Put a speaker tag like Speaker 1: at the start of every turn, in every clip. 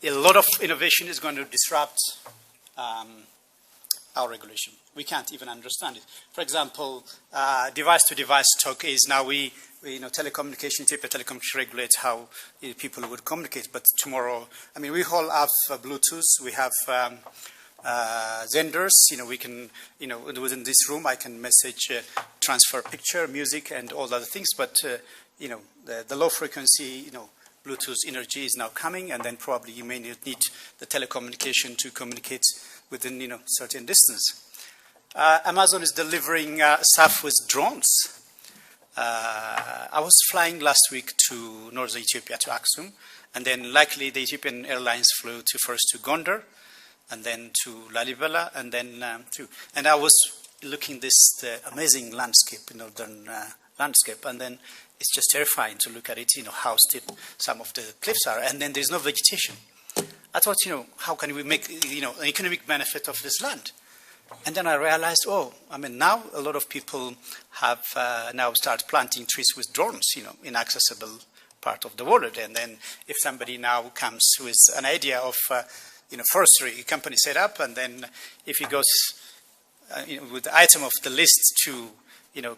Speaker 1: a lot of innovation is going to disrupt our regulation. We can't even understand it. For example, device-to-device talk is now telecommunication, telecommunication regulates how people would communicate. But tomorrow, I mean, we all have Bluetooth. We have Zenders. We can, within this room, I can message, transfer picture, music, and all other things. But the low frequency, Bluetooth energy is now coming, and then probably you may need the telecommunication to communicate within certain distance. Amazon is delivering stuff with drones. I was flying last week to northern Ethiopia, to Aksum, and then likely the Ethiopian Airlines flew first to Gondar, and then to Lalibela, and then and I was looking the amazing landscape, northern landscape, and then it's just terrifying to look at it, how steep some of the cliffs are, and then there's no vegetation. I thought, how can we make, an economic benefit of this land? And then I realized, now a lot of people have now started planting trees with drones, in accessible part of the world. And then if somebody now comes with an idea of, forestry company set up, and then if he goes, with the item of the list to,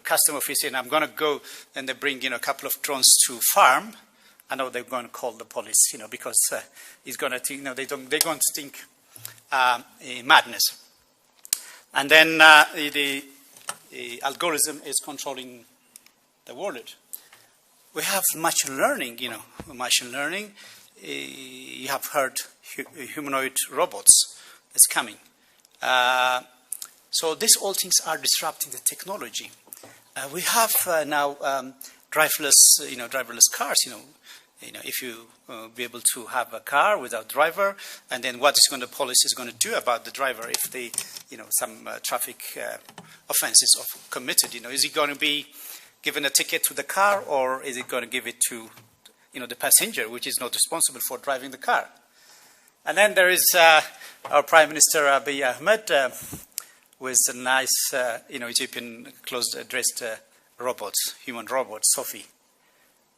Speaker 1: custom office, and I'm going to go, and they bring, a couple of drones to farm, I know they're going to call the police, because he's going to think, they're going to think madness. And then the algorithm is controlling the world. We have machine learning, machine learning. You have heard humanoid robots is coming. So these all things are disrupting the technology. We have now driverless cars. If you be able to have a car without driver, and then what is the police is going to do about the driver if they, some traffic offenses are committed? Is he going to be given a ticket to the car, or is he going to give it to, the passenger, which is not responsible for driving the car? And then there is our Prime Minister Abiy Ahmed with a nice, Ethiopian closed-dressed robots, human robot, Sophie.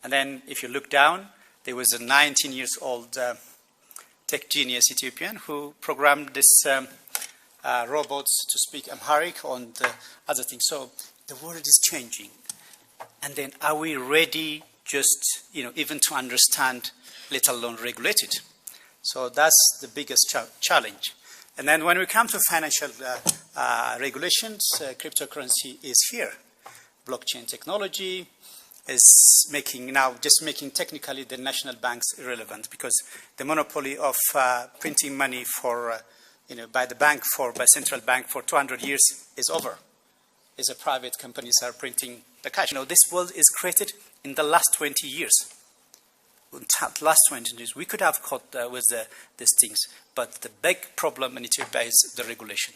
Speaker 1: And then if you look down, there was a 19-year-old tech genius Ethiopian who programmed this robots to speak Amharic and other things. So the world is changing. And then are we ready just, even to understand, let alone regulate it? So that's the biggest challenge. And then when we come to financial regulations, cryptocurrency is here. Blockchain technology is making technically the national banks irrelevant, because the monopoly of printing money for, by central bank for 200 years is over. It's a private companies are printing the cash. This world is created in the last 20 years. Last 20 years, we could have caught with these things, but the big problem in Ethiopia is the regulation.